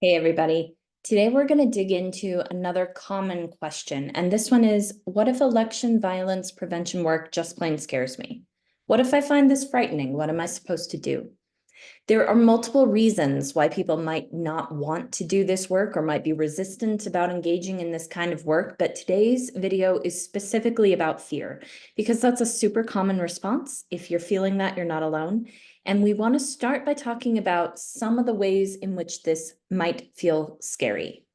Hey, everybody. Today we're going to dig into another common question. And this one is, what if election violence prevention work just plain scares me? What if I find this frightening? What am I supposed to do? There are multiple reasons why people might not want to do this work or might be resistant about engaging in this kind of work, but today's video is specifically about fear because that's a super common response. If you're feeling that, you're not alone. And we want to start by talking about some of the ways in which this might feel scary.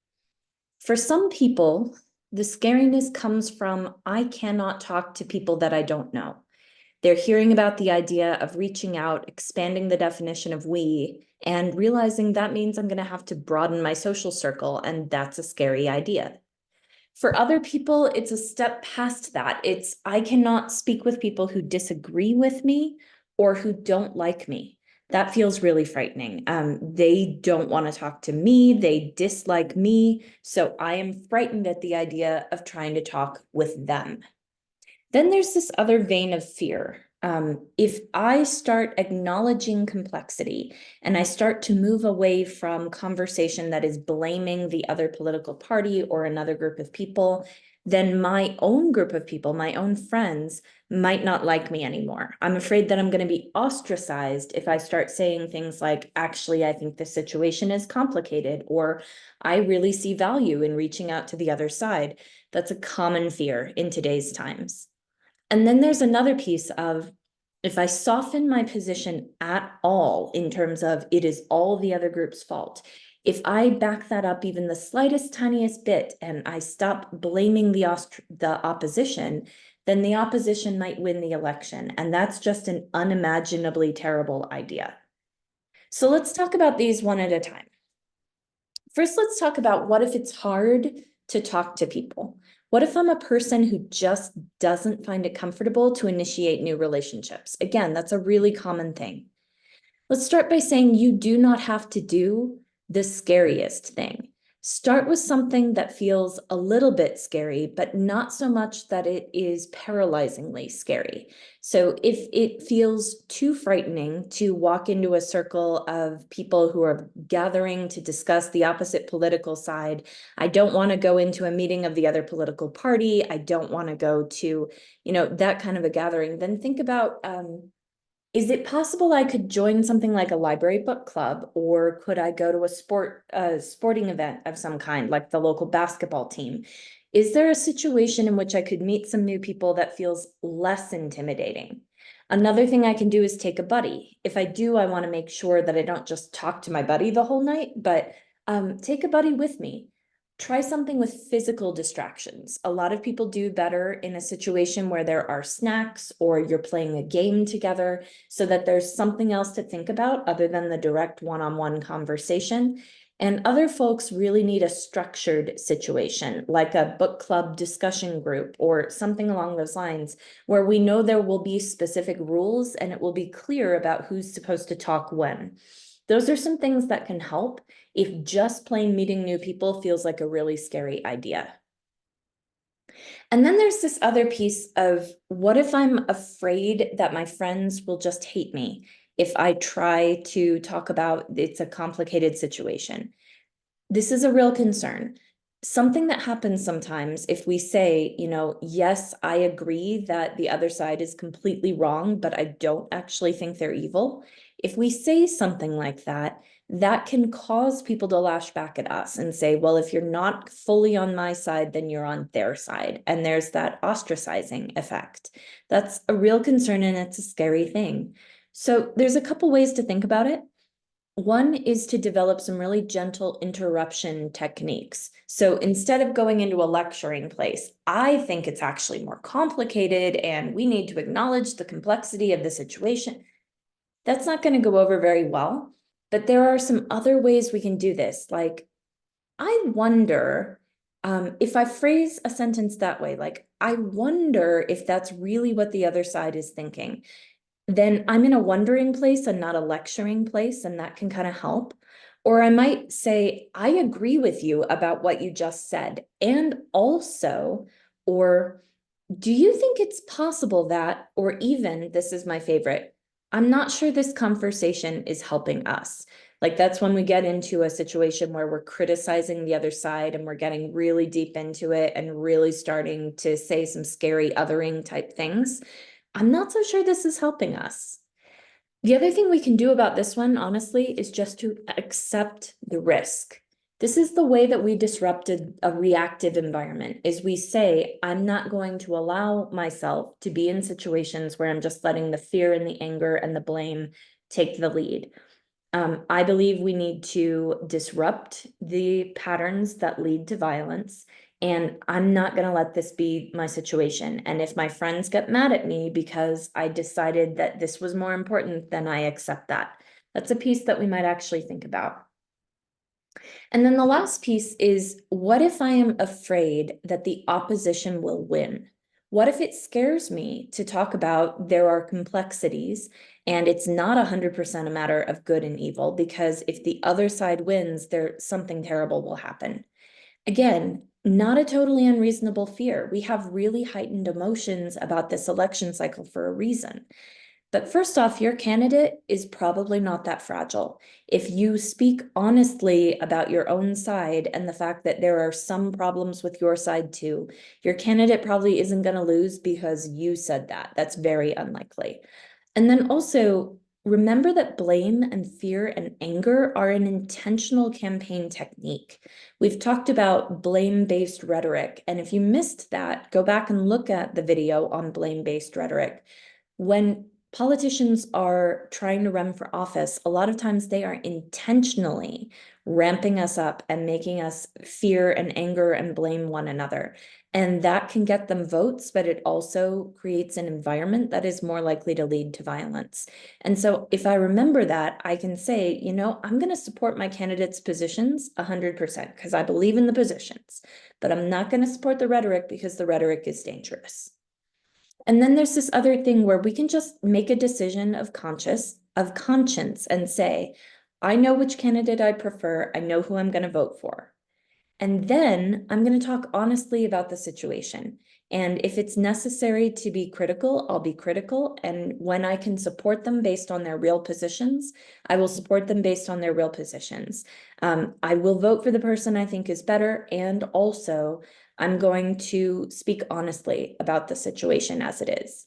For some people, the scariness comes from, I cannot talk to people that I don't know. They're hearing about the idea of reaching out, expanding the definition of we, and realizing that means I'm going to have to broaden my social circle, and that's a scary idea. For other people, it's a step past that. It's, I cannot speak with people who disagree with me or who don't like me. That feels really frightening. They don't want to talk to me. They dislike me. So I am frightened at the idea of trying to talk with them. Then there's this other vein of fear. If I start acknowledging complexity and I start to move away from conversation that is blaming the other political party or another group of people, then my own group of people, my own friends, might not like me anymore. I'm afraid that I'm going to be ostracized if I start saying things like, actually, I think the situation is complicated, or I really see value in reaching out to the other side. That's a common fear in today's times. And then there's another piece of, if I soften my position at all in terms of it is all the other group's fault, if I back that up even the slightest, tiniest bit and I stop blaming the opposition, then the opposition might win the election. And that's just an unimaginably terrible idea. So let's talk about these one at a time. First, let's talk about what if it's hard to talk to people? What if I'm a person who just doesn't find it comfortable to initiate new relationships? Again, that's a really common thing. Let's start by saying you do not have to do the scariest thing. Start with something that feels a little bit scary, but not so much that it is paralyzingly scary. So if it feels too frightening to walk into a circle of people who are gathering to discuss the opposite political side, I don't want to go into a meeting of the other political party, I don't want to go to, that kind of a gathering, then think about, is it possible I could join something like a library book club, or could I go to a sporting event of some kind, like the local basketball team? Is there a situation in which I could meet some new people that feels less intimidating? Another thing I can do is take a buddy. If I do, I want to make sure that I don't just talk to my buddy the whole night, but take a buddy with me. Try something with physical distractions. A lot of people do better in a situation where there are snacks or you're playing a game together, so that there's something else to think about other than the direct one-on-one conversation. And other folks really need a structured situation, like a book club discussion group or something along those lines, where we know there will be specific rules and it will be clear about who's supposed to talk when. Those are some things that can help if just plain meeting new people feels like a really scary idea. And then there's this other piece of, what if I'm afraid that my friends will just hate me if I try to talk about it's a complicated situation? This is a real concern. Something that happens sometimes if we say, yes, I agree that the other side is completely wrong, but I don't actually think they're evil. If we say something like that, that can cause people to lash back at us and say, well, if you're not fully on my side, then you're on their side. And there's that ostracizing effect. That's a real concern and it's a scary thing. So there's a couple ways to think about it. One is to develop some really gentle interruption techniques. So instead of going into a lecturing place, I think it's actually more complicated and we need to acknowledge the complexity of the situation. That's not going to go over very well, but there are some other ways we can do this. Like, I wonder, if I phrase a sentence that way, like, I wonder if that's really what the other side is thinking, then I'm in a wondering place and not a lecturing place, and that can kind of help. Or I might say, I agree with you about what you just said. And also, or do you think it's possible that, or even, this is my favorite, I'm not sure this conversation is helping us. Like that's when we get into a situation where we're criticizing the other side and we're getting really deep into it and really starting to say some scary othering type things. I'm not so sure this is helping us. The other thing we can do about this one, honestly, is just to accept the risk. This is the way that we disrupted a reactive environment, is we say, I'm not going to allow myself to be in situations where I'm just letting the fear and the anger and the blame take the lead. I believe we need to disrupt the patterns that lead to violence. And I'm not going to let this be my situation. And if my friends get mad at me because I decided that this was more important, then I accept that. That's a piece that we might actually think about. And then the last piece is, what if I am afraid that the opposition will win? What if it scares me to talk about there are complexities and it's not 100% a matter of good and evil, because if the other side wins, something terrible will happen. Again, not a totally unreasonable fear. We have really heightened emotions about this election cycle for a reason. But first off, your candidate is probably not that fragile. If you speak honestly about your own side and the fact that there are some problems with your side too, your candidate probably isn't going to lose because you said that. That's very unlikely. And then also, remember that blame and fear and anger are an intentional campaign technique. We've talked about blame-based rhetoric, and if you missed that, go back and look at the video on blame-based rhetoric. When politicians are trying to run for office, a lot of times they are intentionally ramping us up and making us fear and anger and blame one another. And that can get them votes, but it also creates an environment that is more likely to lead to violence. And so if I remember that, I can say, you know, I'm going to support my candidate's positions 100% because I believe in the positions, but I'm not going to support the rhetoric because the rhetoric is dangerous. And then there's this other thing where we can just make a decision of conscience and say, I know which candidate I prefer. I know who I'm going to vote for. And then I'm going to talk honestly about the situation. And if it's necessary to be critical, I'll be critical. And when I can support them based on their real positions, I will support them based on their real positions. I will vote for the person I think is better. And also, I'm going to speak honestly about the situation as it is.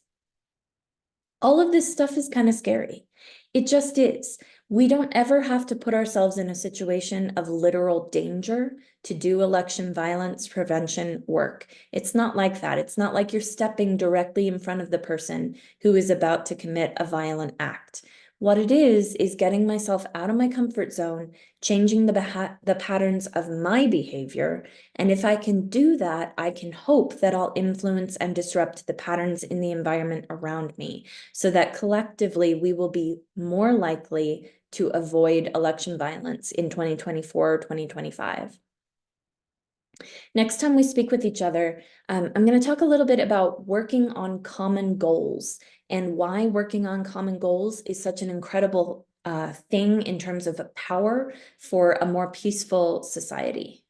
All of this stuff is kind of scary. It just is. We don't ever have to put ourselves in a situation of literal danger to do election violence prevention work. It's not like that. It's not like you're stepping directly in front of the person who is about to commit a violent act. What it is getting myself out of my comfort zone, changing the patterns of my behavior. And if I can do that, I can hope that I'll influence and disrupt the patterns in the environment around me, so that collectively we will be more likely to avoid election violence in 2024 or 2025. Next time we speak with each other, I'm going to talk a little bit about working on common goals and why working on common goals is such an incredible thing in terms of power for a more peaceful society.